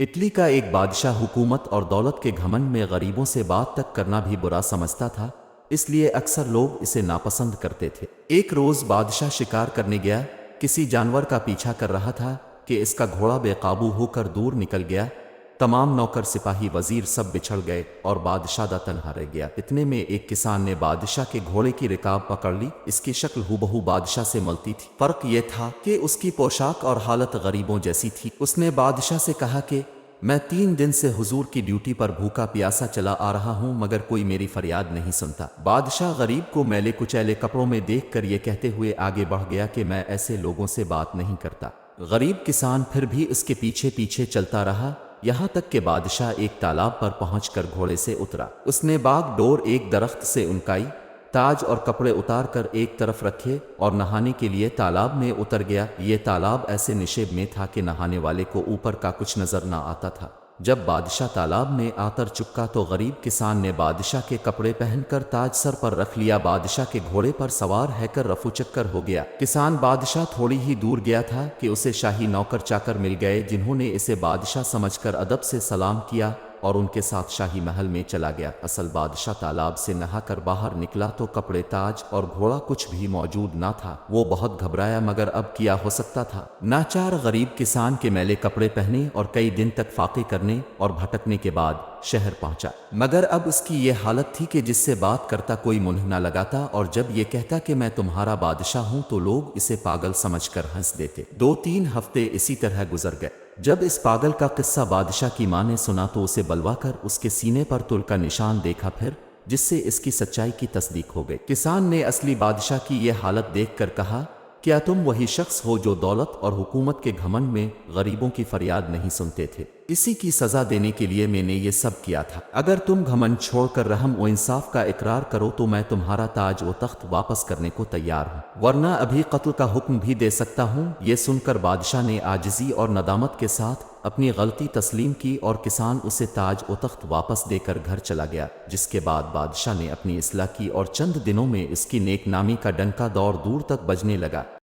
Italy کا ایک بادشاہ حکومت اور دولت کے گھمنڈ میں غریبوں سے بات تک کرنا بھی برا سمجھتا تھا، اس لیے اکثر لوگ اسے ناپسند کرتے تھے۔ ایک روز بادشاہ شکار کرنے گیا، کسی جانور کا پیچھا کر رہا تھا کہ اس کا گھوڑا بے قابو ہو کر دور نکل گیا۔ تمام نوکر سپاہی وزیر سب بچھڑ گئے اور بادشاہ تنہا رہ گیا۔ اتنے میں ایک کسان نے بادشاہ کے گھوڑے کی رکاب پکڑ لی۔ اس کی شکل ہو بادشاہ سے ملتی تھی، فرق یہ تھا کہ اس کی پوشاک اور حالت غریبوں جیسی تھی۔ اس نے بادشاہ سے کہا کہ میں 3 دن سے حضور کی ڈیوٹی پر بھوکا پیاسا چلا آ رہا ہوں مگر کوئی میری فریاد نہیں سنتا۔ بادشاہ غریب کو میلے کچیلے کپڑوں میں دیکھ کر یہ کہتے ہوئے آگے بڑھ گیا کہ میں ایسے لوگوں سے بات نہیں کرتا۔ غریب کسان پھر بھی اس کے پیچھے پیچھے چلتا رہا، یہاں تک کہ بادشاہ ایک تالاب پر پہنچ کر گھوڑے سے اترا۔ اس نے باغ ڈور ایک درخت سے انکائی، تاج اور کپڑے اتار کر ایک طرف رکھے اور نہانے کے لیے تالاب میں اتر گیا۔ یہ تالاب ایسے نشیب میں تھا کہ نہانے والے کو اوپر کا کچھ نظر نہ آتا تھا۔ جب بادشاہ تالاب میں آتر چکا تو غریب کسان نے بادشاہ کے کپڑے پہن کر تاج سر پر رکھ لیا۔ بادشاہ کے گھوڑے پر سوار ہے کر رفو چکر ہو گیا۔ کسان بادشاہ تھوڑی ہی دور گیا تھا کہ اسے شاہی نوکر چاکر مل گئے جنہوں نے اسے بادشاہ سمجھ کر ادب سے سلام کیا اور ان کے ساتھ شاہی محل میں چلا گیا۔ اصل بادشاہ تالاب سے نہا کر باہر نکلا تو کپڑے، تاج اور گھوڑا کچھ بھی موجود نہ تھا۔ وہ بہت گھبرایا مگر اب کیا ہو سکتا تھا۔ ناچار غریب کسان کے میلے کپڑے پہنے اور کئی دن تک فاقے کرنے اور بھٹکنے کے بعد شہر پہنچا، مگر اب اس کی یہ حالت تھی کہ جس سے بات کرتا کوئی منہ نہ لگاتا، اور جب یہ کہتا کہ میں تمہارا بادشاہ ہوں تو لوگ اسے پاگل سمجھ کر ہنس دیتے۔ 2-3 ہفتے اسی طرح گزر گئے۔ جب اس پاگل کا قصہ بادشاہ کی ماں نے سنا تو اسے بلوا کر اس کے سینے پر تل کا نشان دیکھا، پھر جس سے اس کی سچائی کی تصدیق ہو گئی۔ کسان نے اصلی بادشاہ کی یہ حالت دیکھ کر کہا، کیا تم وہی شخص ہو جو دولت اور حکومت کے گھمنڈ میں غریبوں کی فریاد نہیں سنتے تھے؟ اسی کی سزا دینے کے لیے میں نے یہ سب کیا تھا۔ اگر تم گھمنڈ چھوڑ کر رحم و انصاف کا اقرار کرو تو میں تمہارا تاج و تخت واپس کرنے کو تیار ہوں، ورنہ ابھی قتل کا حکم بھی دے سکتا ہوں۔ یہ سن کر بادشاہ نے عاجزی اور ندامت کے ساتھ اپنی غلطی تسلیم کی اور کسان اسے تاج و تخت واپس دے کر گھر چلا گیا، جس کے بعد بادشاہ نے اپنی اصلاح کی اور چند دنوں میں اس کی نیک نامی کا ڈنکا دور دور تک بجنے لگا۔